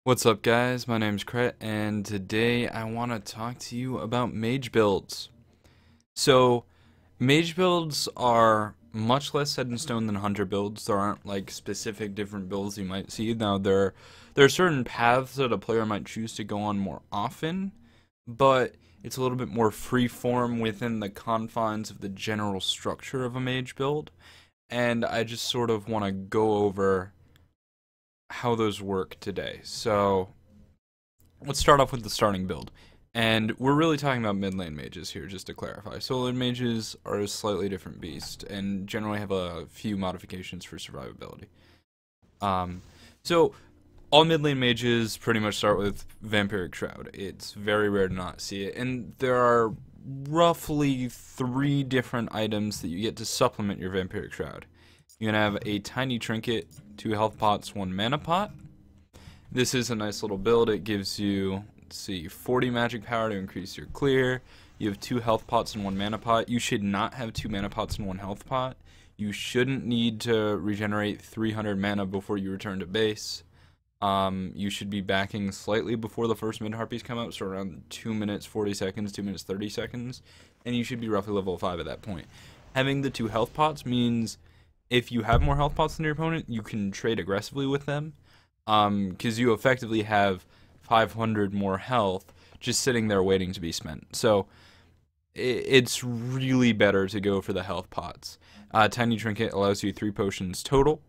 What's up, guys? My name's Cret, and today I want to talk to you about mage builds. So, mage builds are much less set in stone than hunter builds. There aren't like specific different builds you might see. Now, there are certain paths that a player might choose to go on more often, but it's a little bit more free form within the confines of the general structure of a mage build. And I just sort of want to go over how those work today. So let's start off with the starting build. And we're really talking about mid lane mages here, just to clarify. Solo lane mages are a slightly different beast and generally have a few modifications for survivability. Um, so all mid lane mages pretty much start with Vampiric Shroud. It's very rare to not see it, and there are roughly 3 different items that you get to supplement your Vampiric Shroud. You're gonna have a tiny trinket, 2 health pots, 1 mana pot. This is a nice little build. It gives you, let's see, 40 magic power to increase your clear. You have 2 health pots and 1 mana pot. You should not have 2 mana pots and 1 health pot. You shouldn't need to regenerate 300 mana before you return to base. You should be backing slightly before the first mid harpies come out, so around 2 minutes 40 seconds, 2 minutes 30 seconds, and you should be roughly level 5 at that point. Having the 2 health pots means if you have more health pots than your opponent, you can trade aggressively with them, because you effectively have 500 more health just sitting there waiting to be spent. So it's really better to go for the health pots. Tiny Trinket allows you 3 potions total,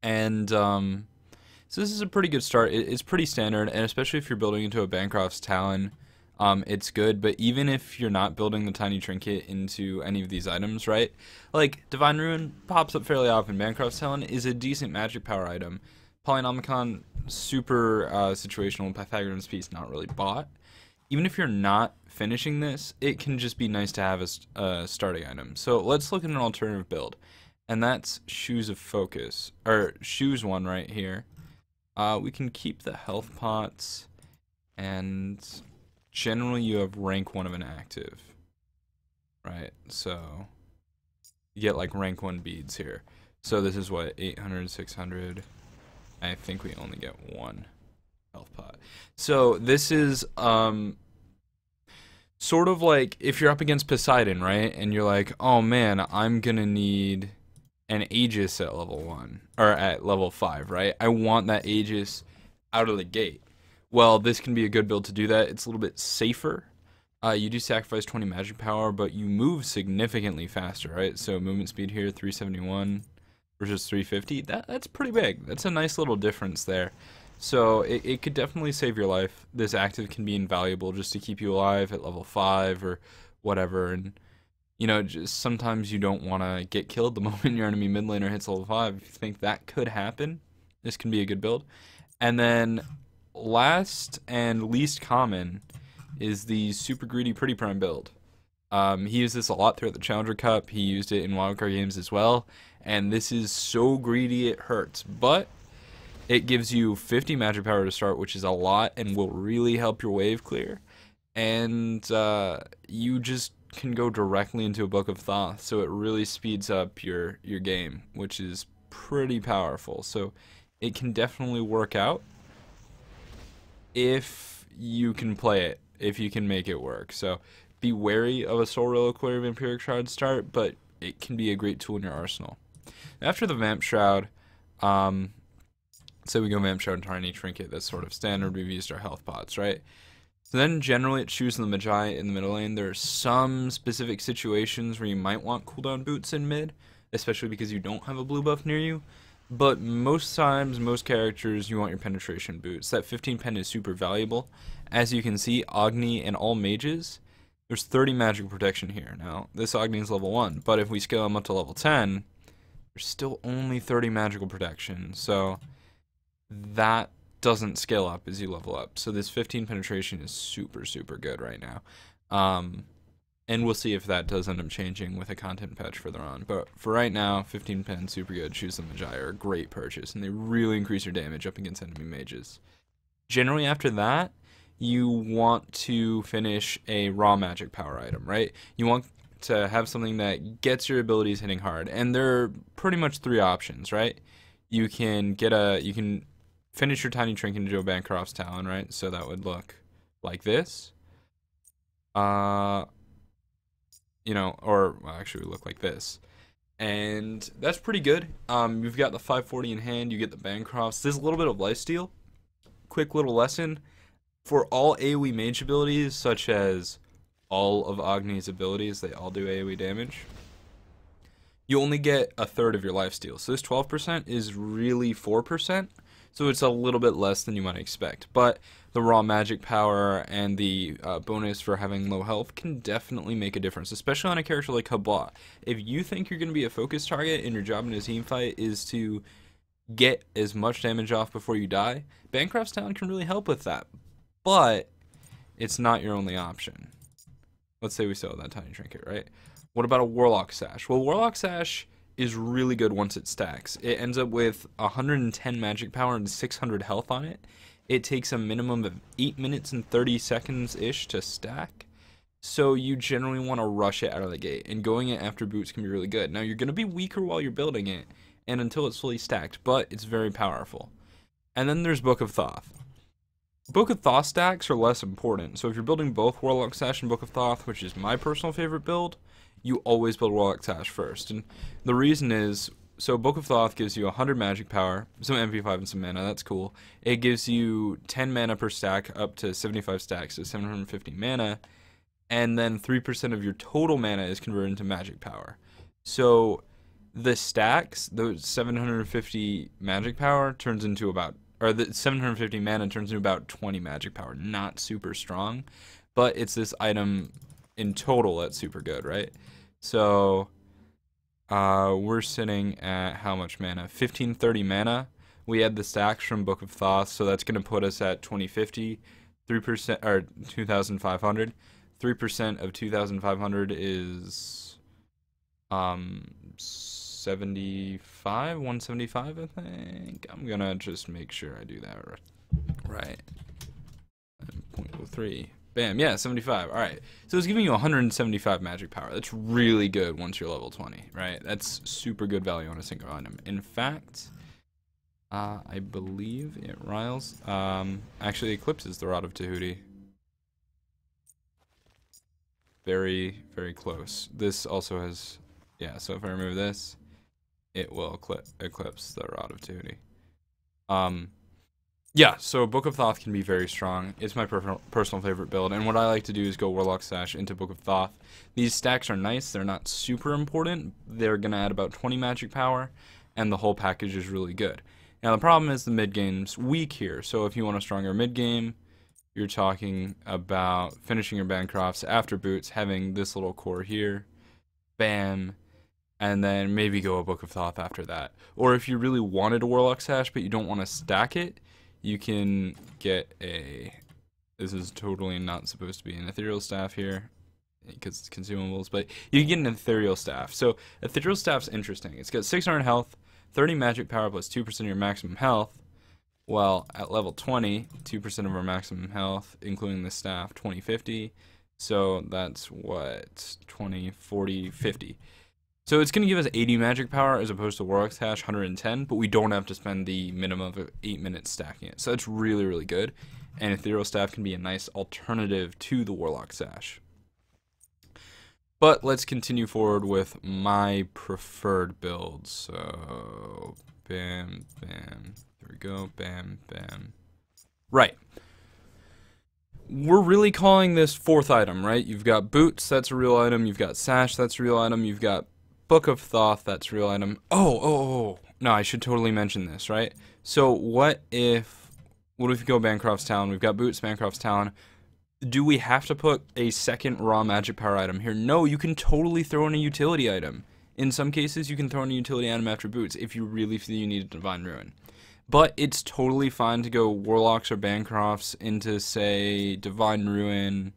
and so this is a pretty good start. It's pretty standard, and especially if you're building into a Bancroft's Talon, it's good. But even if you're not building the Tiny Trinket into any of these items, right? Like, Divine Ruin pops up fairly often. Bancroft's Talon is a decent magic power item. Polynomicon, super situational. Pythagorean's Piece, not really bought. Even if you're not finishing this, it can just be nice to have a starting item. So let's look at an alternative build, and that's Shoes of Focus, or Shoes one right here. We can keep the health pots, and generally you have rank 1 of an active, right? So you get like rank 1 beads here. So this is what, 800, 600. I think we only get 1 health pot. So this is sort of like if you're up against Poseidon, right? And you're like, oh man, I'm gonna need an Aegis at level 1 or at level 5, right? I want that Aegis out of the gate. Well, this can be a good build to do that. It's a little bit safer. You do sacrifice 20 magic power, but you move significantly faster, right? So movement speed here, 371 versus 350. That's pretty big. That's a nice little difference there. So it could definitely save your life. This active can be invaluable just to keep you alive at level 5 or whatever. And you know, just sometimes you don't want to get killed the moment your enemy mid laner hits level 5. If you think that could happen, this can be a good build. And then last and least common is the super greedy Pretty Prime build. He used this a lot throughout the Challenger Cup. He used it in wildcard games as well. And this is so greedy it hurts. But it gives you 50 magic power to start, which is a lot and will really help your wave clear. And you just can go directly into a Book of Thoth, so it really speeds up your game, which is pretty powerful. So it can definitely work out if you can play it, if you can make it work. So be wary of a Soul Reliquary Vampiric Shroud start, but it can be a great tool in your arsenal. After the Vamp Shroud, so we go Vamp Shroud and Tiny Trinket, that's sort of standard. We've used our health pots, right? So then generally it's Shoes and the Magi in the middle lane. There are some specific situations where you might want cooldown boots in mid, especially because you don't have a blue buff near you. But most times, most characters, you want your penetration boots. That 15 pen is super valuable. As you can see, Agni and all mages, there's 30 magical protection here. Now, this Agni is level 1, but if we scale him up to level 10, there's still only 30 magical protection. So that doesn't scale up as you level up. So this 15 penetration is super, super good right now. And we'll see if that does end up changing with a content patch further on. But for right now, 15 pen, super good. Shoes the Magi are a great purchase, and they really increase your damage up against enemy mages. Generally after that, you want to finish a raw magic power item, right? You want to have something that gets your abilities hitting hard. And there are pretty much 3 options, right? You can finish your Tiny Trinket into a Bancroft's Talon, right? So that would look like this. You know, or well, actually, it would look like this. And that's pretty good. You've got the 540 in hand. You get the Bancrofts. There's a little bit of lifesteal. Quick little lesson. For all AoE mage abilities, such as all of Agni's abilities, they all do AoE damage. You only get a third of your lifesteal. So this 12% is really 4%. So it's a little bit less than you might expect. But the raw magic power and the bonus for having low health can definitely make a difference, especially on a character like Habla. If you think you're going to be a focus target and your job in a team fight is to get as much damage off before you die, Bancroft's Talon can really help with that. But it's not your only option. Let's say we sell that Tiny Trinket, right? What about a Warlock Sash? Well, Warlock Sash is really good once it stacks. It ends up with 110 magic power and 600 health on it. It takes a minimum of 8 minutes and 30 seconds-ish to stack. So you generally want to rush it out of the gate. And going it after boots can be really good. Now, you're going to be weaker while you're building it and until it's fully stacked, but it's very powerful. And then there's Book of Thoth. Book of Thoth stacks are less important. So if you're building both Warlock Sash and Book of Thoth, which is my personal favorite build, you always build Warlock Sash first. And the reason is, so Book of Thoth gives you 100 magic power, some MP5 and some mana, that's cool. It gives you 10 mana per stack up to 75 stacks, so 750 mana. And then 3% of your total mana is converted into magic power. So the stacks, those 750 magic power turns into about, or the 750 mana turns into about 20 magic power. Not super strong, but it's this item in total that's super good, right? So we're sitting at how much mana? 1530 mana. We add the stacks from Book of Thoth, so that's going to put us at 2050, 3% or 2500. 3% of 2500 is 75, 175, I think. I'm gonna just make sure I do that right. 0.03. Bam, yeah, 75. All right. So it's giving you 175 magic power. That's really good once you're level 20, right? That's super good value on a single item. In fact, I believe it riles. Actually eclipses the Rod of Tahuti. Very, very close. This also has, yeah, so if I remove this, it will eclipse the Rod of Tahuti. Yeah, so Book of Thoth can be very strong. It's my personal favorite build, and what I like to do is go Warlock Sash into Book of Thoth. These stacks are nice. They're not super important. They're going to add about 20 magic power, and the whole package is really good. Now, the problem is the mid-game's weak here, so if you want a stronger mid-game, you're talking about finishing your Bancrofts after boots, having this little core here, bam, and then maybe go a Book of Thoth after that. Or if you really wanted a Warlock Sash, but you don't want to stack it, you can get a, this is totally not supposed to be an Ethereal Staff here, because it's consumables, but you can get an Ethereal Staff. So Ethereal Staff's interesting. It's got 600 health, 30 magic power plus 2% of your maximum health. Well, at level 20, 2% of our maximum health, including the staff, 2050. So that's what, 20, 40, 50. So it's going to give us 80 magic power as opposed to Warlock Sash 110, but we don't have to spend the minimum of 8 minutes stacking it. So that's really, really good. And Ethereal Staff can be a nice alternative to the Warlock Sash. But let's continue forward with my preferred builds. So, bam, bam. There we go. Bam, bam. Right. We're really calling this fourth item, right? You've got Boots, that's a real item. You've got Sash, that's a real item. You've got Book of Thoth, that's a real item. Oh. No, I should totally mention this, right? So what if you go Bancroft's Talon? We've got Boots, Bancroft's Talon. Do we have to put a second raw magic power item here? No, you can totally throw in a utility item. In some cases, you can throw in a utility item after Boots if you really feel you need a Divine Ruin. But it's totally fine to go Warlocks or Bancrofts into, say, Divine Ruin,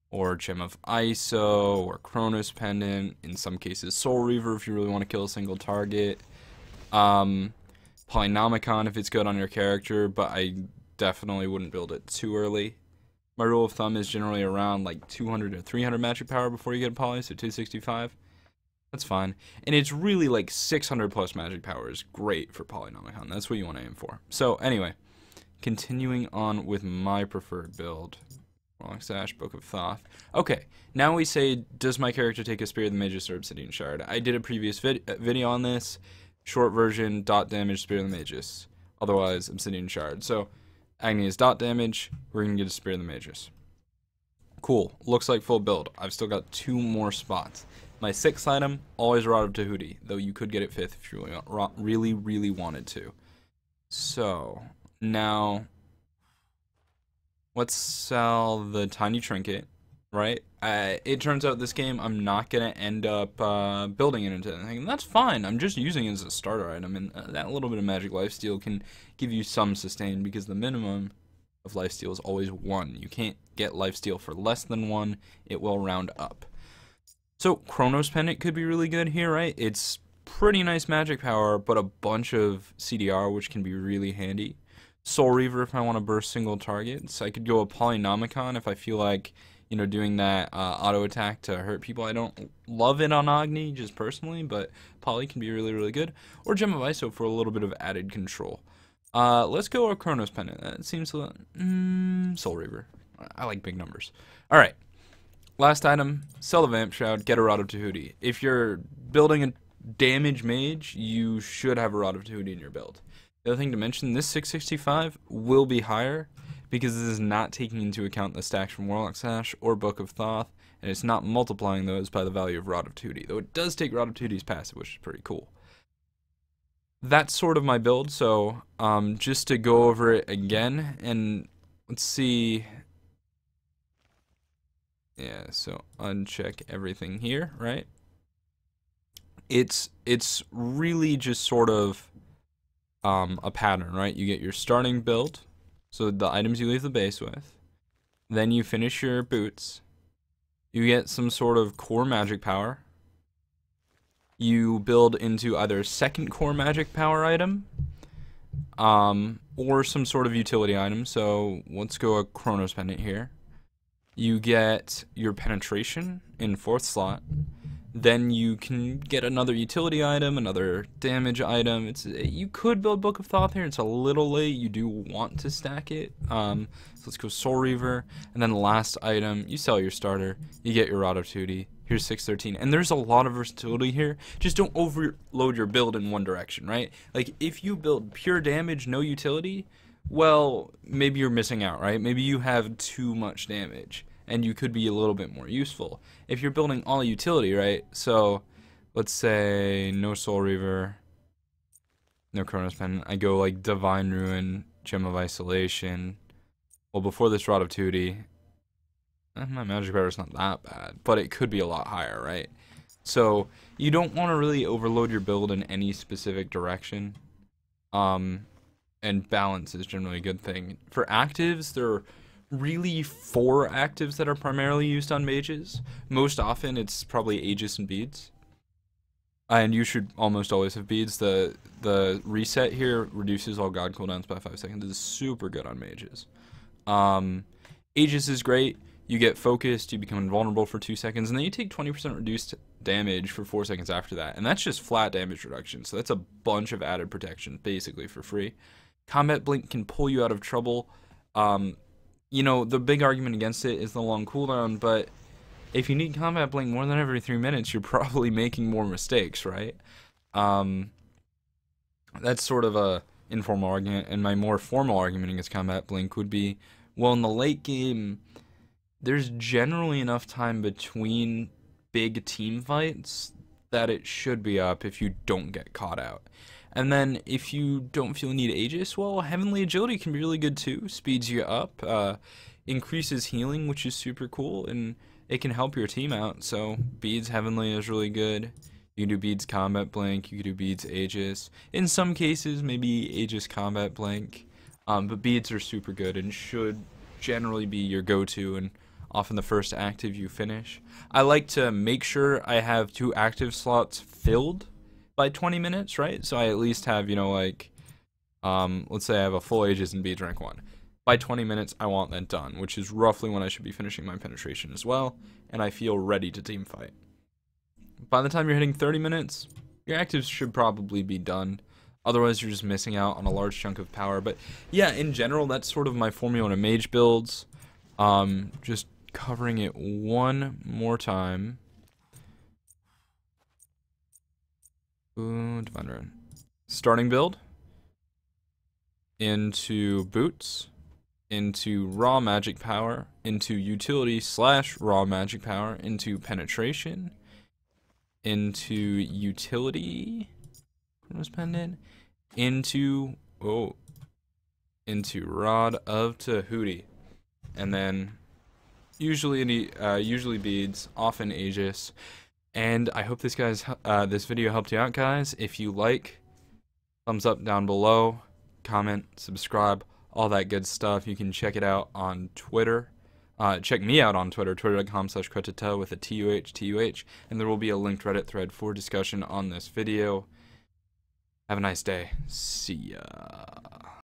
or Gem of ISO, or Chronos Pendant, in some cases Soul Reaver if you really want to kill a single target. Polynomicon if it's good on your character, but I definitely wouldn't build it too early. My rule of thumb is generally around like 200 to 300 magic power before you get a poly, so 265. That's fine. And it's really like 600 plus magic power is great for Polynomicon. That's what you want to aim for. So anyway, continuing on with my preferred build. Long Sash, Book of Thoth. Okay, now we say, does my character take a Spear of the Mages or Obsidian Shard? I did a previous video on this. Short version, dot damage, Spear of the Mages. Otherwise, Obsidian Shard. So, Agni is dot damage. We're going to get a Spear of the Mages. Cool. Looks like full build. I've still got 2 more spots. My 6th item, always Rod of Tahuti, though you could get it 5th if you really wanted to. So, now, let's sell the Tiny Trinket, right? It turns out this game I'm not going to end up building it into anything, and that's fine. I'm just using it as a starter item, and that little bit of magic lifesteal can give you some sustain, because the minimum of lifesteal is always 1. You can't get lifesteal for less than 1. It will round up. So Chronos Pendant could be really good here, right? It's pretty nice magic power, but a bunch of CDR, which can be really handy. Soul Reaver if I want to burst single targets. I could go a Polynomicon if I feel like, you know, doing that auto attack to hurt people. I don't love it on Agni, just personally, but Poly can be really good. Or Gem of Iso for a little bit of added control. Let's go a Chronos Pendant. That seems Soul Reaver. I like big numbers. Alright. Last item, sell the Vamp Shroud, get a Rod of Tahuti. If you're building a damage mage, you should have a Rod of Tahuti in your build. The other thing to mention, this 665 will be higher because this is not taking into account the stacks from Warlock Sash or Book of Thoth, and it's not multiplying those by the value of Rod of Tahuti, though it does take Rod of Tahuti's passive, which is pretty cool. That's sort of my build, so just to go over it again, and let's see. Yeah, so uncheck everything here, right? It's really just sort of a pattern, right? You get your starting build, so the items you leave the base with. Then you finish your boots. You get some sort of core magic power. You build into either second core magic power item, or some sort of utility item. So let's go a Chronos Pendant here. You get your penetration in 4th slot. Then you can get another utility item, another damage item. You could build Book of Thoth here. It's a little late. You do want to stack it. So let's go Soul Reaver. And then the last item, you sell your starter. You get your Rod of Tahuti. Here's 613. And there's a lot of versatility here. Just don't overload your build in one direction, right? Like, if you build pure damage, no utility, well, maybe you're missing out, right? Maybe you have too much damage, and you could be a little bit more useful. If you're building all utility, right? So, let's say no Soul Reaver, no Chronos Pendant. I go like Divine Ruin, Gem of Isolation. Well, before this Rod of Tahuti, my magic power is not that bad, but it could be a lot higher, right? So, you don't want to really overload your build in any specific direction. And balance is generally a good thing. For actives, there are really 4 actives that are primarily used on mages. Most often, it's probably Aegis and Beads. And you should almost always have Beads. The reset here reduces all god cooldowns by 5 seconds. This is super good on mages. Aegis is great. You get focused, you become invulnerable for 2 seconds, and then you take 20% reduced damage for 4 seconds after that. And that's just flat damage reduction, so that's a bunch of added protection, basically for free. Combat Blink can pull you out of trouble. You know, the big argument against it is the long cooldown, but if you need Combat Blink more than every 3 minutes, you're probably making more mistakes, right? That's sort of a informal argument, and my more formal argument against Combat Blink would be, well, in the late game, there's generally enough time between big team fights that it should be up if you don't get caught out. And then if you don't feel you need Aegis, well, Heavenly Agility can be really good too. Speeds you up, increases healing, which is super cool, and it can help your team out. So Beads Heavenly is really good. You can do Beads Combat Blink, you can do Beads Aegis. In some cases, maybe Aegis Combat Blink, but Beads are super good and should generally be your go-to and often the first active you finish. I like to make sure I have 2 active slots filled by 20 minutes, right? So I at least have, you know, like, let's say I have a full Aegis and Beads rank 1. By 20 minutes, I want that done, which is roughly when I should be finishing my penetration as well, and I feel ready to team fight. By the time you're hitting 30 minutes, your actives should probably be done. Otherwise, you're just missing out on a large chunk of power. But yeah, in general, that's sort of my formula to mage builds. Just covering it one more time. Ooh, Divine Rune. Starting build. Into boots. Into raw magic power. Into utility / raw magic power. Into penetration. Into utility. Chronos Pendant. Into Rod of Tahuti, and then usually beads, often Aegis. And I hope this video helped you out, guys. If you like, thumbs up down below, comment, subscribe, all that good stuff. You can check it out on Twitter. Check me out on Twitter, twitter.com/Kretata with a TUH, and there will be a linked Reddit thread for discussion on this video. Have a nice day. See ya.